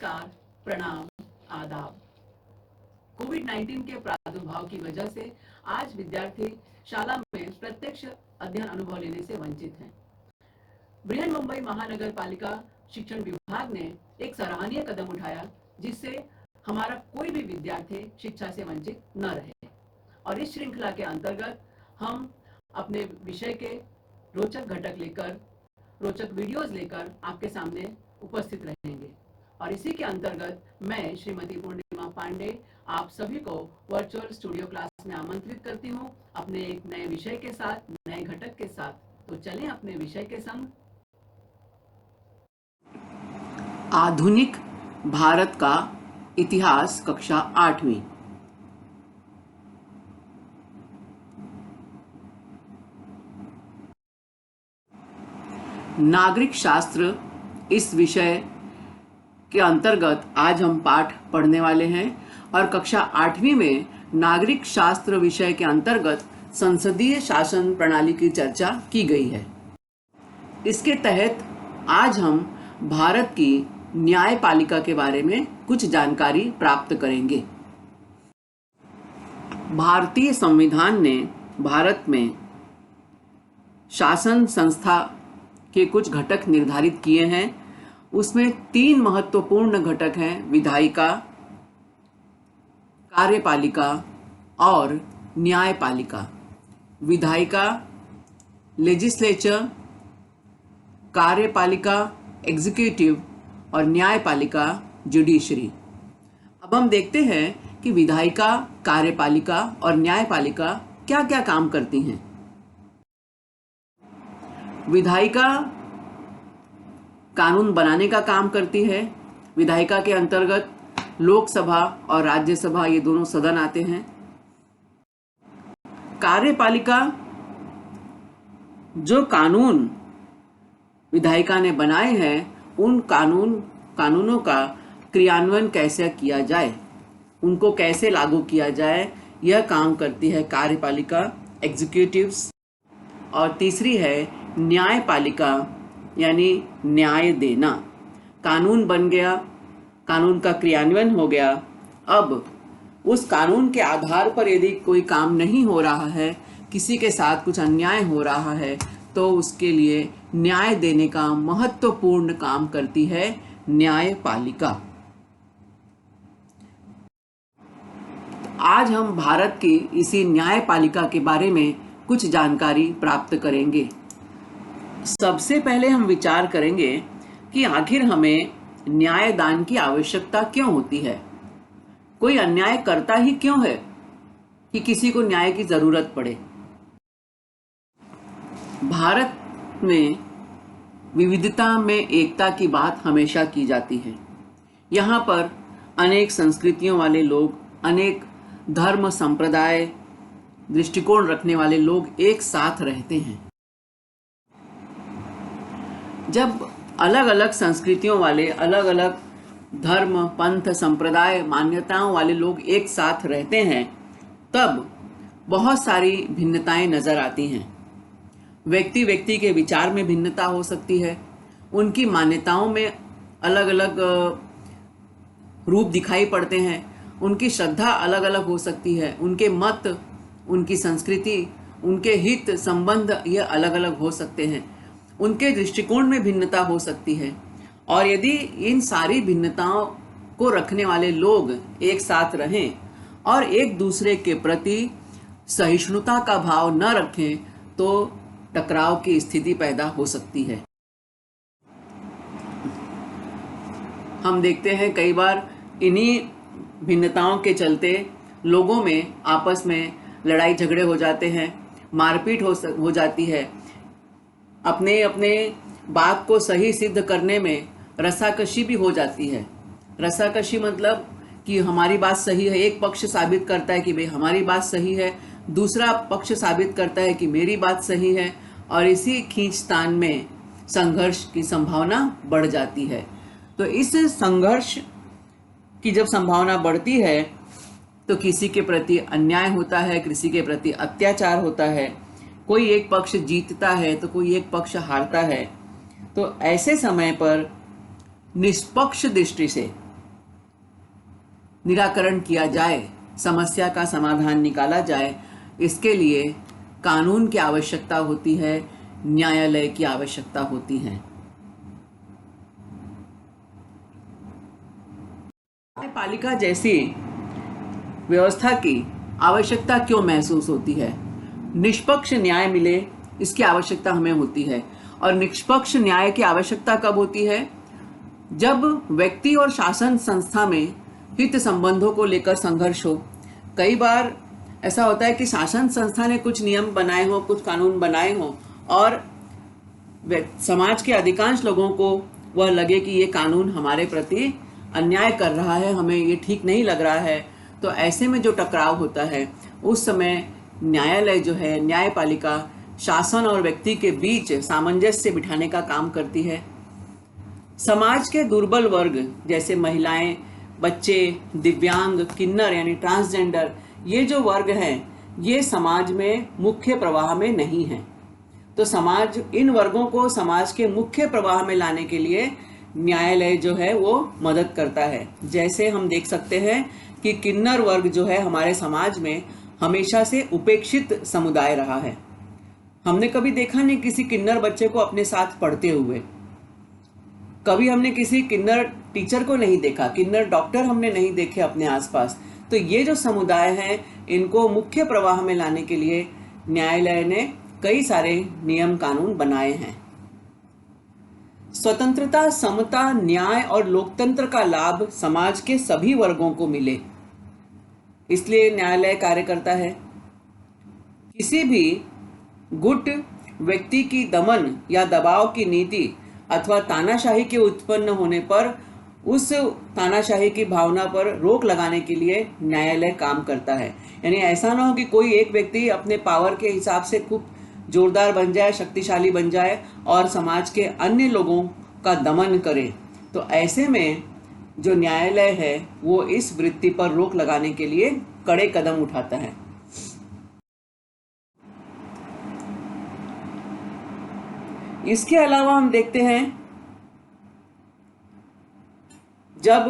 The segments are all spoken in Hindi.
नमस्कार, प्रणाम, आदाब। कोविड-19 के प्रादुर्भाव की वजह से आज विद्यार्थी शाला में प्रत्यक्ष अध्ययन अनुभव लेने से वंचित हैं। बृहन्मुंबई महानगर पालिका शिक्षण विभाग ने एक सराहनीय कदम उठाया, जिससे हमारा कोई भी विद्यार्थी शिक्षा से वंचित न रहे। और इस श्रृंखला के अंतर्गत हम अपने विषय के रोचक घटक लेकर, रोचक वीडियोस लेकर आपके सामने उपस्थित रहेंगे। और इसी के अंतर्गत मैं श्रीमती पूर्णिमा पांडे आप सभी को वर्चुअल स्टूडियो क्लास में आमंत्रित करती हूँ अपने एक नए विषय के साथ, नए घटक के साथ। तो चलें अपने विषय के संग। आधुनिक भारत का इतिहास, कक्षा 8वीं। नागरिक शास्त्र इस विषय के अंतर्गत आज हम पाठ पढ़ने वाले हैं और कक्षा 8वीं में नागरिक शास्त्र विषय के अंतर्गत संसदीय शासन प्रणाली की चर्चा की गई है। इसके तहत आज हम भारत की न्यायपालिका के बारे में कुछ जानकारी प्राप्त करेंगे। भारतीय संविधान ने भारत में शासन संस्था के कुछ घटक निर्धारित किए हैं। उसमें 3 महत्वपूर्ण घटक हैं: विधायिका, कार्यपालिका और न्यायपालिका। विधायिका लेजिस्लेचर, कार्यपालिका एग्जीक्यूटिव और न्यायपालिका जुडिशरी। अब हम देखते हैं कि विधायिका, कार्यपालिका और न्यायपालिका क्या क्या काम करती हैं। विधायिका कानून बनाने का काम करती है। विधायिका के अंतर्गत लोकसभा और राज्यसभा, ये दोनों सदन आते हैं। कार्यपालिका जो कानून विधायिका ने बनाए हैं, उन कानूनों का क्रियान्वयन कैसे किया जाए, उनको कैसे लागू किया जाए, यह काम करती है कार्यपालिका एग्जीक्यूटिव्स। और तीसरी है न्यायपालिका, यानी न्याय देना। कानून बन गया, कानून का क्रियान्वयन हो गया। अब उस कानून के आधार पर यदि कोई काम नहीं हो रहा है, किसी के साथ कुछ अन्याय हो रहा है, तो उसके लिए न्याय देने का महत्वपूर्ण काम करती है न्यायपालिका। आज हम भारत की इसी न्यायपालिका के बारे में कुछ जानकारी प्राप्त करेंगे। सबसे पहले हम विचार करेंगे कि आखिर हमें न्यायदान की आवश्यकता क्यों होती है। कोई अन्याय करता ही क्यों है कि किसी को न्याय की जरूरत पड़े। भारत में विविधता में एकता की बात हमेशा की जाती है। यहाँ पर अनेक संस्कृतियों वाले लोग, अनेक धर्म, संप्रदाय, दृष्टिकोण रखने वाले लोग एक साथ रहते हैं। जब अलग अलग संस्कृतियों वाले, अलग अलग धर्म, पंथ, संप्रदाय, मान्यताओं वाले लोग एक साथ रहते हैं, तब बहुत सारी भिन्नताएं नजर आती हैं। व्यक्ति व्यक्ति के विचार में भिन्नता हो सकती है, उनकी मान्यताओं में अलग अलग रूप दिखाई पड़ते हैं, उनकी श्रद्धा अलग अलग हो सकती है, उनके मत, उनकी संस्कृति, उनके हित संबंध ये अलग अलग हो सकते हैं, उनके दृष्टिकोण में भिन्नता हो सकती है। और यदि इन सारी भिन्नताओं को रखने वाले लोग एक साथ रहें और एक दूसरे के प्रति सहिष्णुता का भाव न रखें, तो टकराव की स्थिति पैदा हो सकती है। हम देखते हैं कई बार इन्हीं भिन्नताओं के चलते लोगों में आपस में लड़ाई झगड़े हो जाते हैं, मारपीट हो जाती है। अपने अपने बात को सही सिद्ध करने में रसाकशी भी हो जाती है। रसाकशी मतलब कि हमारी बात सही है, एक पक्ष साबित करता है कि भाई हमारी बात सही है, दूसरा पक्ष साबित करता है कि मेरी बात सही है, और इसी खींचतान में संघर्ष की संभावना बढ़ जाती है। तो इस संघर्ष की जब संभावना बढ़ती है, तो किसी के प्रति अन्याय होता है, किसी के प्रति अत्याचार होता है, कोई एक पक्ष जीतता है तो कोई एक पक्ष हारता है। तो ऐसे समय पर निष्पक्ष दृष्टि से निराकरण किया जाए, समस्या का समाधान निकाला जाए, इसके लिए कानून की आवश्यकता होती है, न्यायालय की आवश्यकता होती है। न्यायपालिका जैसी व्यवस्था की आवश्यकता क्यों महसूस होती है? निष्पक्ष न्याय मिले, इसकी आवश्यकता हमें होती है। और निष्पक्ष न्याय की आवश्यकता कब होती है? जब व्यक्ति और शासन संस्था में हित संबंधों को लेकर संघर्ष हो। कई बार ऐसा होता है कि शासन संस्था ने कुछ नियम बनाए हो, कुछ कानून बनाए हो, और समाज के अधिकांश लोगों को वह लगे कि ये कानून हमारे प्रति अन्याय कर रहा है, हमें ये ठीक नहीं लग रहा है। तो ऐसे में जो टकराव होता है, उस समय न्यायालय जो है, न्यायपालिका शासन और व्यक्ति के बीच सामंजस्य बिठाने का काम करती है। समाज के दुर्बल वर्ग जैसे महिलाएं, बच्चे, दिव्यांग, किन्नर यानी ट्रांसजेंडर, ये जो वर्ग हैं, ये समाज में मुख्य प्रवाह में नहीं हैं। तो समाज इन वर्गों को समाज के मुख्य प्रवाह में लाने के लिए न्यायालय जो है वो मदद करता है। जैसे हम देख सकते हैं कि किन्नर वर्ग जो है हमारे समाज में हमेशा से उपेक्षित समुदाय रहा है। हमने कभी देखा नहीं किसी किन्नर बच्चे को अपने साथ पढ़ते हुए। कभी हमने किसी किन्नर टीचर को नहीं देखा, किन्नर डॉक्टर हमने नहीं देखे अपने आसपास। तो ये जो समुदाय हैं, इनको मुख्य प्रवाह में लाने के लिए न्यायालय ने कई सारे नियम कानून बनाए हैं। स्वतंत्रता, समता, न्याय और लोकतंत्र का लाभ समाज के सभी वर्गों को मिले, इसलिए न्यायालय कार्य करता है। किसी भी गुट व्यक्ति की दमन या दबाव की नीति अथवा तानाशाही के उत्पन्न होने पर उस तानाशाही की भावना पर रोक लगाने के लिए न्यायालय काम करता है। यानी ऐसा ना हो कि कोई एक व्यक्ति अपने पावर के हिसाब से खूब जोरदार बन जाए, शक्तिशाली बन जाए और समाज के अन्य लोगों का दमन करे। तो ऐसे में जो न्यायालय है वो इस वृत्ति पर रोक लगाने के लिए कड़े कदम उठाता है। इसके अलावा हम देखते हैं जब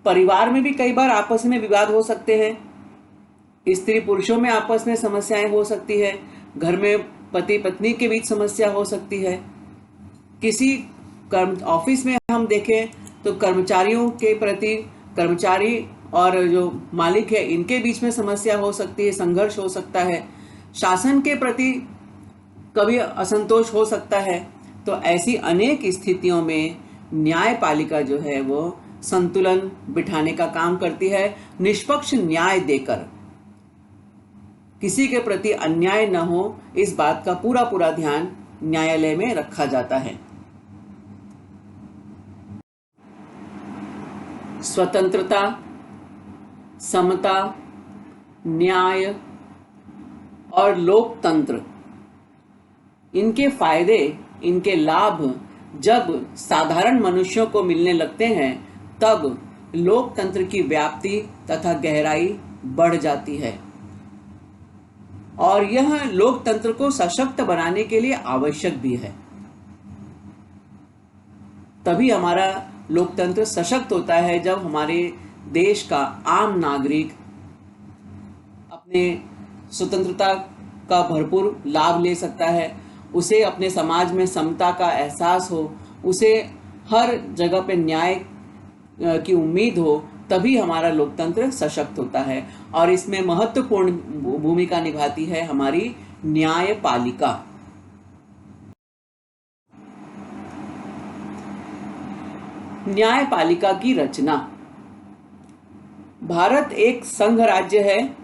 परिवार में भी कई बार आपस में विवाद हो सकते हैं, स्त्री पुरुषों में आपस में समस्याएं हो सकती है, घर में पति पत्नी के बीच समस्या हो सकती है, किसी ऑफिस में हम देखें तो कर्मचारियों के प्रति, कर्मचारी और जो मालिक है इनके बीच में समस्या हो सकती है, संघर्ष हो सकता है, शासन के प्रति कभी असंतोष हो सकता है। तो ऐसी अनेक स्थितियों में न्यायपालिका जो है वो संतुलन बिठाने का काम करती है, निष्पक्ष न्याय देकर किसी के प्रति अन्याय न हो, इस बात का पूरा पूरा ध्यान न्यायालय में रखा जाता है। स्वतंत्रता, समता, न्याय और लोकतंत्र, इनके फायदे, इनके लाभ जब साधारण मनुष्यों को मिलने लगते हैं तब लोकतंत्र की व्याप्ति तथा गहराई बढ़ जाती है और यह लोकतंत्र को सशक्त बनाने के लिए आवश्यक भी है। तभी हमारा लोकतंत्र सशक्त होता है जब हमारे देश का आम नागरिक अपने स्वतंत्रता का भरपूर लाभ ले सकता है, उसे अपने समाज में समता का एहसास हो, उसे हर जगह पे न्याय की उम्मीद हो, तभी हमारा लोकतंत्र सशक्त होता है। और इसमें महत्वपूर्ण भूमिका निभाती है हमारी न्यायपालिका। न्यायपालिका की रचना। भारत एक संघ राज्य है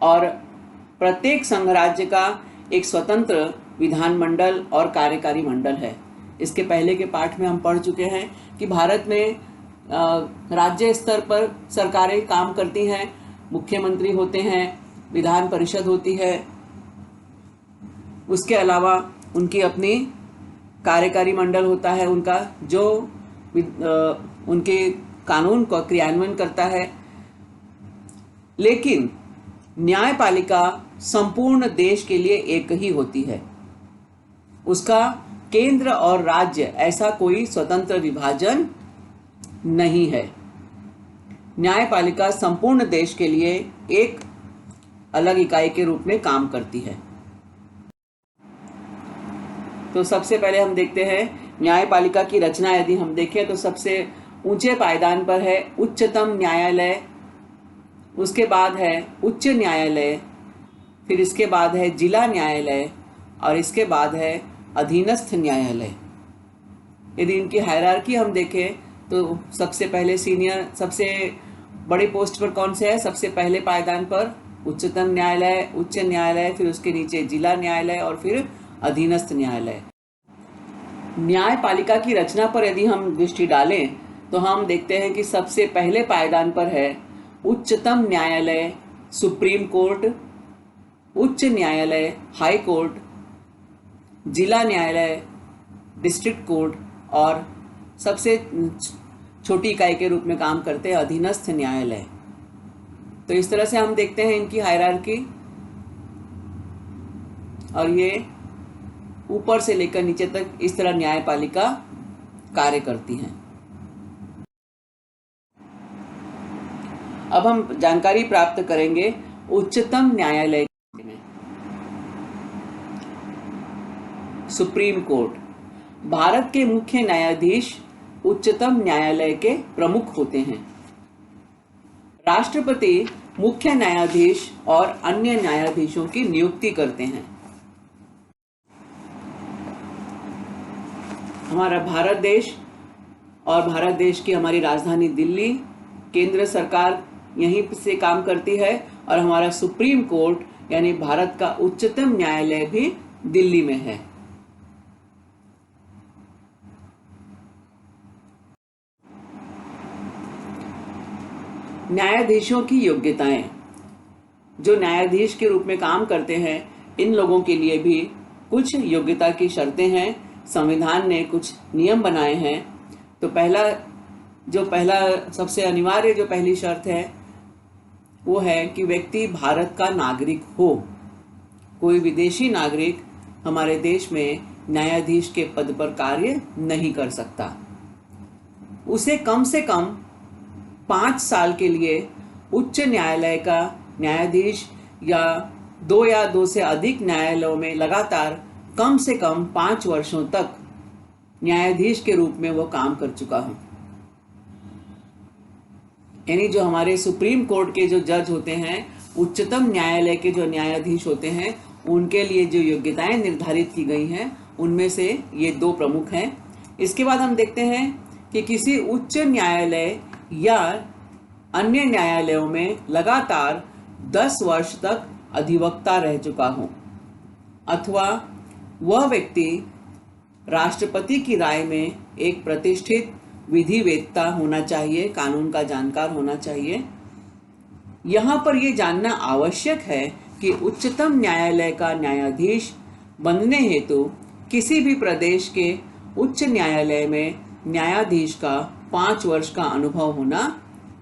और प्रत्येक संघ राज्य का एक स्वतंत्र विधानमंडल और कार्यकारी मंडल है। इसके पहले के पाठ में हम पढ़ चुके हैं कि भारत में राज्य स्तर पर सरकारें काम करती हैं, मुख्यमंत्री होते हैं, विधान परिषद होती है, उसके अलावा उनकी अपनी कार्यकारी मंडल होता है उनका, जो उनके कानून का क्रियान्वयन करता है। लेकिन न्यायपालिका संपूर्ण देश के लिए एक ही होती है, उसका केंद्र और राज्य ऐसा कोई स्वतंत्र विभाजन नहीं है। न्यायपालिका संपूर्ण देश के लिए एक अलग इकाई के रूप में काम करती है। तो सबसे पहले हम देखते हैं न्यायपालिका की रचना। यदि हम देखें तो सबसे ऊंचे पायदान पर है उच्चतम न्यायालय, उसके बाद है उच्च न्यायालय, फिर इसके बाद है जिला न्यायालय और इसके बाद है अधीनस्थ न्यायालय। यदि इनकी हायरार्की हम देखें तो सबसे पहले सीनियर, सबसे बड़ी पोस्ट पर कौन से है? सबसे पहले पायदान पर उच्चतम न्यायालय, उच्च न्यायालय, फिर उसके नीचे जिला न्यायालय और फिर अधीनस्थ न्यायालय। न्यायपालिका की रचना पर यदि हम दृष्टि डालें तो हम देखते हैं कि सबसे पहले पायदान पर है उच्चतम न्यायालय सुप्रीम कोर्ट, उच्च न्यायालय हाई कोर्ट, जिला न्यायालय डिस्ट्रिक्ट कोर्ट और सबसे छोटी इकाई के रूप में काम करते हैं अधीनस्थ न्यायालय। तो इस तरह से हम देखते हैं इनकी हायरार्की, और ये ऊपर से लेकर नीचे तक इस तरह न्यायपालिका कार्य करती हैं। अब हम जानकारी प्राप्त करेंगे उच्चतम न्यायालय में। Supreme court. भारत के मुख्य न्यायाधीश उच्चतम न्यायालय के प्रमुख होते हैं। राष्ट्रपति मुख्य न्यायाधीश और अन्य न्यायाधीशों की नियुक्ति करते हैं। हमारा भारत देश और भारत देश की हमारी राजधानी दिल्ली, केंद्र सरकार यहीं से काम करती है और हमारा सुप्रीम कोर्ट यानी भारत का उच्चतम न्यायालय भी दिल्ली में है। न्यायाधीशों की योग्यताएं। जो न्यायाधीश के रूप में काम करते हैं इन लोगों के लिए भी कुछ योग्यता की शर्तें हैं। संविधान ने कुछ नियम बनाए हैं। तो पहला सबसे अनिवार्य जो पहली शर्त है वो है कि व्यक्ति भारत का नागरिक हो। कोई विदेशी नागरिक हमारे देश में न्यायाधीश के पद पर कार्य नहीं कर सकता। उसे कम से कम 5 साल के लिए उच्च न्यायालय का न्यायाधीश या 2 से अधिक न्यायालयों में लगातार कम से कम 5 वर्षों तक न्यायाधीश के रूप में वो काम कर चुका हो। यानी जो हमारे सुप्रीम कोर्ट के जो जज होते हैं, उच्चतम न्यायालय के जो न्यायाधीश होते हैं, उनके लिए जो योग्यताएं निर्धारित की गई हैं उनमें से ये 2 प्रमुख हैं। इसके बाद हम देखते हैं कि किसी उच्च न्यायालय या अन्य न्यायालयों में लगातार 10 वर्ष तक अधिवक्ता रह चुका हो, अथवा वह व्यक्ति राष्ट्रपति की राय में एक प्रतिष्ठित विधिवेत्ता होना चाहिए, कानून का जानकार होना चाहिए। यहाँ पर यह जानना आवश्यक है कि उच्चतम न्यायालय का न्यायाधीश बनने हेतु किसी भी प्रदेश के उच्च न्यायालय में न्यायाधीश का 5 वर्ष का अनुभव होना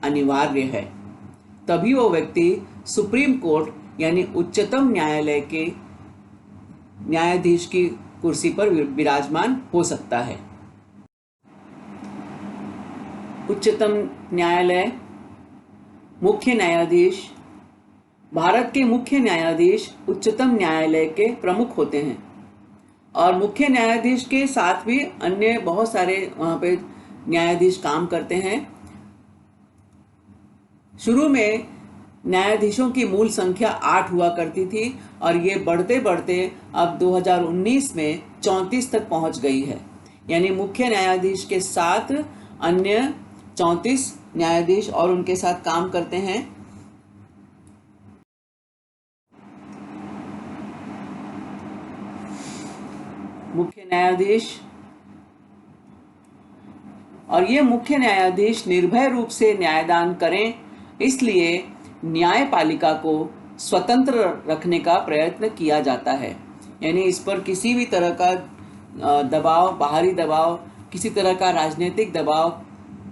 अनिवार्य है। तभी वो व्यक्ति सुप्रीम कोर्ट यानी उच्चतम न्यायालय के न्यायाधीश की कुर्सी पर विराजमान हो सकता है। उच्चतम न्यायालय मुख्य न्यायाधीश। भारत के मुख्य न्यायाधीश उच्चतम न्यायालय के प्रमुख होते हैं और मुख्य न्यायाधीश के साथ भी अन्य बहुत सारे वहाँ पे न्यायाधीश काम करते हैं। शुरू में न्यायाधीशों की मूल संख्या 8 हुआ करती थी और ये बढ़ते बढ़ते अब 2019 में 34 तक पहुंच गई है। यानी मुख्य न्यायाधीश के साथ अन्य 34 न्यायाधीश और उनके साथ काम करते हैं। मुख्य न्यायाधीश, और ये मुख्य न्यायाधीश निर्भय रूप से न्यायदान करें, इसलिए न्यायपालिका को स्वतंत्र रखने का प्रयत्न किया जाता है। यानी इस पर किसी भी तरह का दबाव, बाहरी दबाव, किसी तरह का राजनीतिक दबाव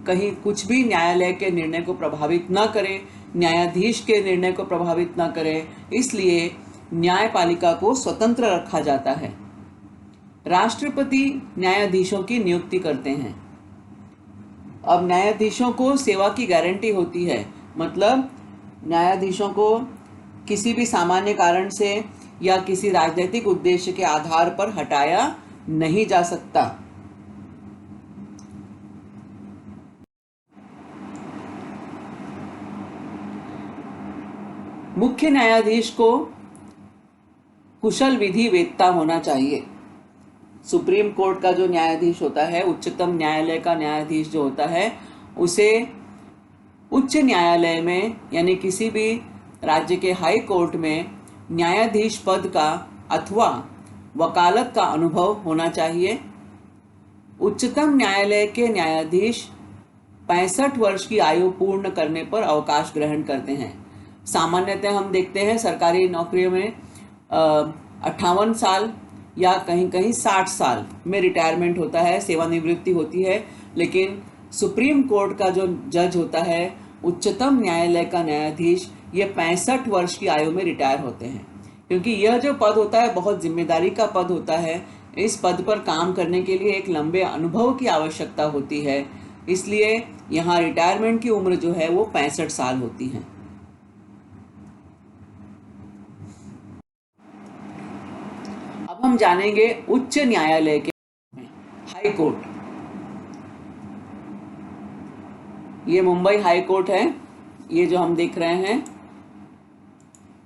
कहीं कुछ भी न्यायालय के निर्णय को प्रभावित न करे, न्यायाधीश के निर्णय को प्रभावित न करे, इसलिए न्यायपालिका को स्वतंत्र रखा जाता है। राष्ट्रपति न्यायाधीशों की नियुक्ति करते हैं। अब न्यायाधीशों को सेवा की गारंटी होती है, मतलब न्यायाधीशों को किसी भी सामान्य कारण से या किसी राजनीतिक उद्देश्य के आधार पर हटाया नहीं जा सकता। मुख्य न्यायाधीश को कुशल विधि वेत्ता होना चाहिए। सुप्रीम कोर्ट का जो न्यायाधीश होता है, उच्चतम न्यायालय का न्यायाधीश जो होता है, उसे उच्च न्यायालय में यानी किसी भी राज्य के हाई कोर्ट में न्यायाधीश पद का अथवा वकालत का अनुभव होना चाहिए। उच्चतम न्यायालय के न्यायाधीश 65 वर्ष की आयु पूर्ण करने पर अवकाश ग्रहण करते हैं। सामान्यतः हम देखते हैं सरकारी नौकरियों में 58 साल या कहीं कहीं 60 साल में रिटायरमेंट होता है, सेवानिवृत्ति होती है। लेकिन सुप्रीम कोर्ट का जो जज होता है, उच्चतम न्यायालय का न्यायाधीश, ये 65 वर्ष की आयु में रिटायर होते हैं, क्योंकि यह जो पद होता है बहुत जिम्मेदारी का पद होता है। इस पद पर काम करने के लिए एक लंबे अनुभव की आवश्यकता होती है, इसलिए यहाँ रिटायरमेंट की उम्र जो है वो 65 साल होती है। अब हम जानेंगे उच्च न्यायालय के हाई कोर्ट। ये मुंबई हाई कोर्ट है, ये जो हम देख रहे हैं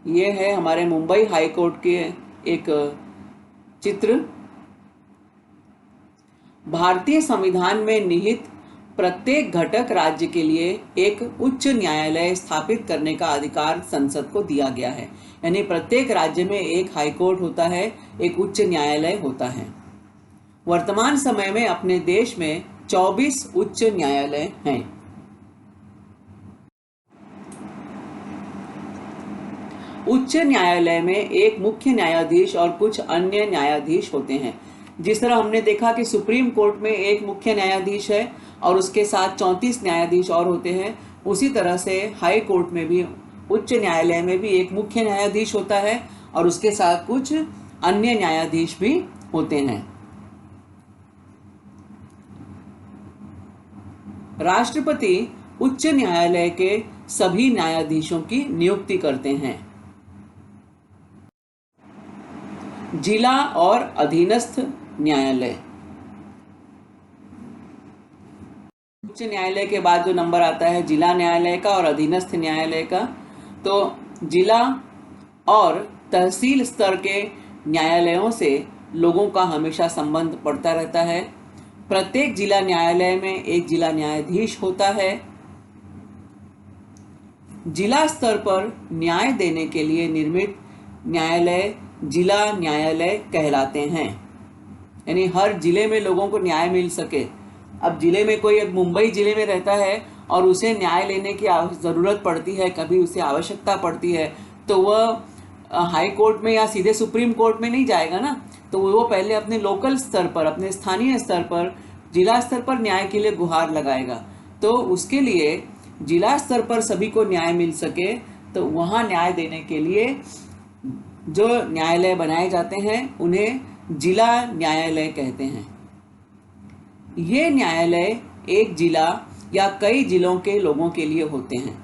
ये है हमारे मुंबई हाई कोर्ट के एक चित्र। भारतीय संविधान में निहित प्रत्येक घटक राज्य के लिए एक उच्च न्यायालय स्थापित करने का अधिकार संसद को दिया गया है। यानी प्रत्येक राज्य में एक हाई कोर्ट होता है, एक उच्च न्यायालय होता है। वर्तमान समय में अपने देश में 24 उच्च न्यायालय हैं। उच्च न्यायालय में एक मुख्य न्यायाधीश और कुछ अन्य न्यायाधीश होते हैं। जिस तरह हमने देखा कि सुप्रीम कोर्ट में एक मुख्य न्यायाधीश है और उसके साथ 34 न्यायाधीश और होते हैं, उसी तरह से हाई कोर्ट में भी, उच्च न्यायालय में भी एक मुख्य न्यायाधीश होता है और उसके साथ कुछ अन्य न्यायाधीश भी होते हैं। राष्ट्रपति उच्च न्यायालय के सभी न्यायाधीशों की नियुक्ति करते हैं। जिला और अधीनस्थ न्यायालय। उच्च न्यायालय के बाद जो नंबर आता है जिला न्यायालय का और अधीनस्थ न्यायालय का, तो जिला और तहसील स्तर के न्यायालयों से लोगों का हमेशा संबंध पड़ता रहता है। प्रत्येक जिला न्यायालय में एक जिला न्यायाधीश होता है। जिला स्तर पर न्याय देने के लिए निर्मित न्यायालय जिला न्यायालय कहलाते हैं। यानी हर जिले में लोगों को न्याय मिल सके। अब जिले में कोई मुंबई जिले में रहता है और उसे न्याय लेने की ज़रूरत पड़ती है, कभी उसे आवश्यकता पड़ती है, तो वह हाई कोर्ट में या सीधे सुप्रीम कोर्ट में नहीं जाएगा ना, तो वो पहले अपने लोकल स्तर पर, अपने स्थानीय स्तर पर, जिला स्तर पर न्याय के लिए गुहार लगाएगा। तो उसके लिए जिला स्तर पर सभी को न्याय मिल सके, तो वहाँ न्याय देने के लिए जो न्यायालय बनाए जाते हैं उन्हें जिला न्यायालय कहते हैं। ये न्यायालय एक जिला या कई जिलों के लोगों के लिए होते हैं।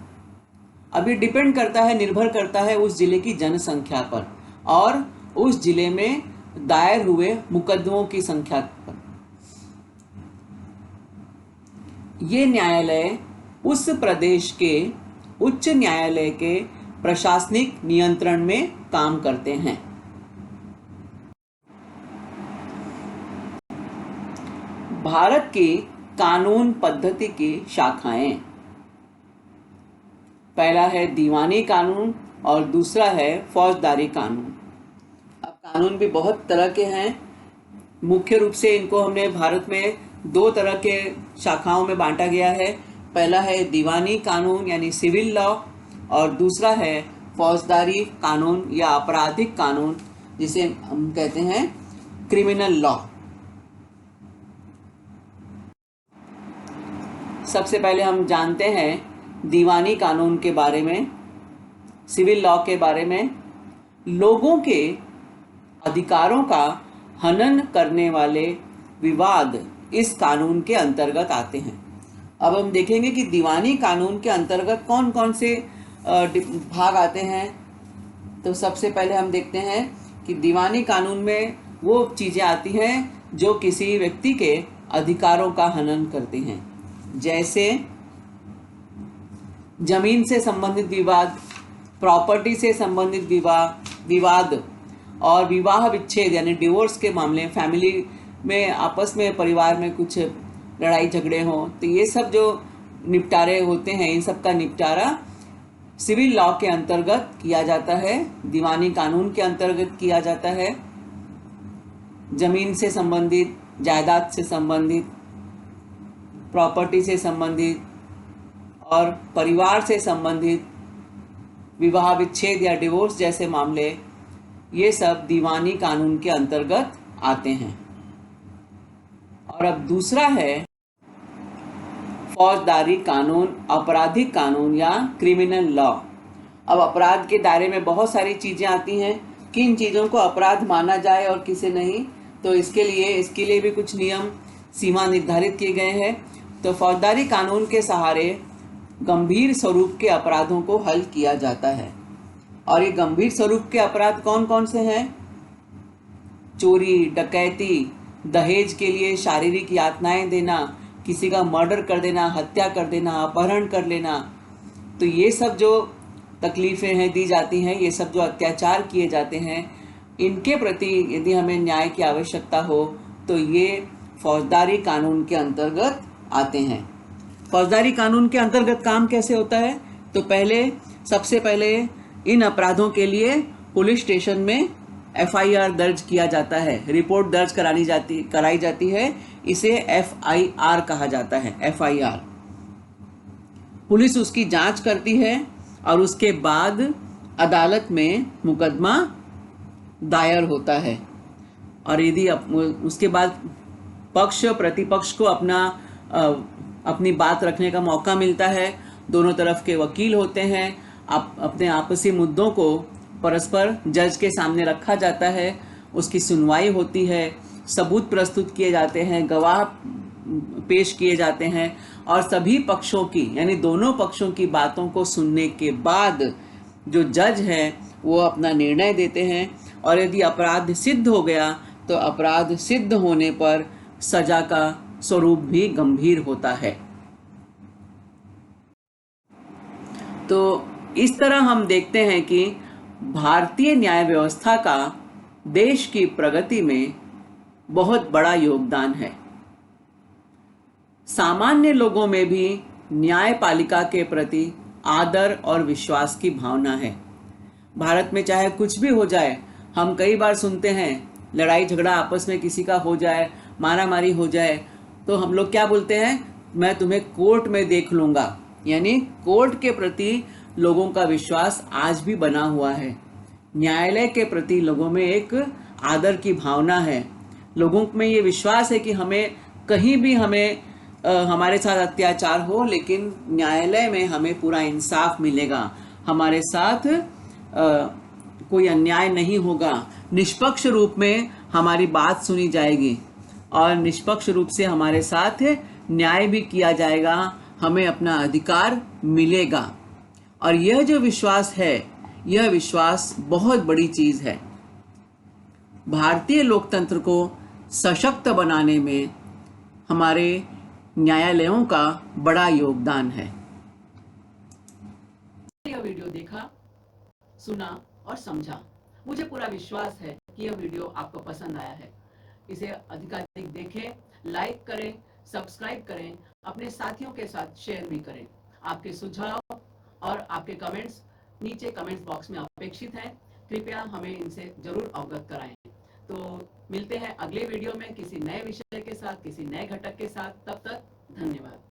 अब ये डिपेंड करता है, निर्भर करता है उस जिले की जनसंख्या पर और उस जिले में दायर हुए मुकदमों की संख्या पर। ये न्यायालय उस प्रदेश के उच्च न्यायालय के प्रशासनिक नियंत्रण में काम करते हैं। भारत की कानून पद्धति की शाखाएं, पहला है दीवानी कानून और दूसरा है फौजदारी कानून। अब कानून भी बहुत तरह के हैं। मुख्य रूप से इनको हमने भारत में दो तरह के शाखाओं में बांटा गया है। पहला है दीवानी कानून यानी सिविल लॉ और दूसरा है फौजदारी कानून या आपराधिक कानून, जिसे हम कहते हैं क्रिमिनल लॉ। सबसे पहले हम जानते हैं दीवानी कानून के बारे में, सिविल लॉ के बारे में। लोगों के अधिकारों का हनन करने वाले विवाद इस कानून के अंतर्गत आते हैं। अब हम देखेंगे कि दीवानी कानून के अंतर्गत कौन कौन से भाग आते हैं। तो सबसे पहले हम देखते हैं कि दीवानी कानून में वो चीज़ें आती हैं जो किसी व्यक्ति के अधिकारों का हनन करती हैं, जैसे जमीन से संबंधित विवाद, प्रॉपर्टी से संबंधित विवाद और विवाह विच्छेद यानी डिवोर्स के मामले, फैमिली में आपस में परिवार में कुछ लड़ाई झगड़े हों, तो ये सब जो निपटारे होते हैं, इन सब का निपटारा सिविल लॉ के अंतर्गत किया जाता है, दीवानी कानून के अंतर्गत किया जाता है। जमीन से संबंधित, जायदाद से संबंधित, प्रॉपर्टी से संबंधित और परिवार से संबंधित विवाह विच्छेद या डिवोर्स जैसे मामले, ये सब दीवानी कानून के अंतर्गत आते हैं। और अब दूसरा है फौजदारी कानून, आपराधिक कानून या क्रिमिनल लॉ। अब अपराध के दायरे में बहुत सारी चीज़ें आती हैं, किन चीज़ों को अपराध माना जाए और किसे नहीं, तो इसके लिए भी कुछ नियम सीमा निर्धारित किए गए हैं। तो फौजदारी कानून के सहारे गंभीर स्वरूप के अपराधों को हल किया जाता है। और ये गंभीर स्वरूप के अपराध कौन कौन से हैं? चोरी, डकैती, दहेज के लिए शारीरिक यातनाएं देना, किसी का मर्डर कर देना, हत्या कर देना, अपहरण कर लेना, तो ये सब जो तकलीफ़ें हैं दी जाती हैं, ये सब जो अत्याचार किए जाते हैं, इनके प्रति यदि हमें न्याय की आवश्यकता हो तो ये फौजदारी कानून के अंतर्गत आते हैं। फौजदारी कानून के अंतर्गत काम कैसे होता है? तो सबसे पहले इन अपराधों के लिए पुलिस स्टेशन में FIR दर्ज किया जाता है, रिपोर्ट दर्ज कराई जाती है, इसे FIR कहा जाता है। FIR पुलिस उसकी जांच करती है और उसके बाद अदालत में मुकदमा दायर होता है। और यदि उसके बाद पक्ष प्रतिपक्ष को अपनी बात रखने का मौका मिलता है, दोनों तरफ के वकील होते हैं, अपने आपसी मुद्दों को परस्पर जज के सामने रखा जाता है, उसकी सुनवाई होती है, सबूत प्रस्तुत किए जाते हैं, गवाह पेश किए जाते हैं और सभी पक्षों की यानी दोनों पक्षों की बातों को सुनने के बाद जो जज है वो अपना निर्णय देते हैं। और यदि अपराध सिद्ध हो गया तो अपराध सिद्ध होने पर सजा का स्वरूप भी गंभीर होता है। तो इस तरह हम देखते हैं कि भारतीय न्याय व्यवस्था का देश की प्रगति में बहुत बड़ा योगदान है। सामान्य लोगों में भी न्यायपालिका के प्रति आदर और विश्वास की भावना है। भारत में चाहे कुछ भी हो जाए, हम कई बार सुनते हैं लड़ाई झगड़ा आपस में किसी का हो जाए, मारामारी हो जाए, तो हम लोग क्या बोलते हैं? मैं तुम्हें कोर्ट में देख लूँगा। यानी कोर्ट के प्रति लोगों का विश्वास आज भी बना हुआ है। न्यायालय के प्रति लोगों में एक आदर की भावना है। लोगों में ये विश्वास है कि कहीं भी हमारे साथ अत्याचार हो, लेकिन न्यायालय में हमें पूरा इंसाफ मिलेगा, हमारे साथ कोई अन्याय नहीं होगा, निष्पक्ष रूप में हमारी बात सुनी जाएगी और निष्पक्ष रूप से हमारे साथ न्याय भी किया जाएगा, हमें अपना अधिकार मिलेगा। और यह जो विश्वास है, यह विश्वास बहुत बड़ी चीज़ है। भारतीय लोकतंत्र को सशक्त बनाने में हमारे न्यायालयों का बड़ा योगदान है। यह वीडियो देखा, सुना और समझा। मुझे पूरा विश्वास है कि यह वीडियो आपको पसंद आया है। इसे अधिकाधिक देखें, लाइक करें, सब्सक्राइब करें, अपने साथियों के साथ शेयर भी करें। आपके सुझाव और आपके कमेंट्स नीचे कमेंट्स बॉक्स में अपेक्षित हैं। कृपया हमें इनसे जरूर अवगत कराएं। तो मिलते हैं अगले वीडियो में किसी नए विषय के साथ, किसी नए घटक के साथ। तब तक धन्यवाद।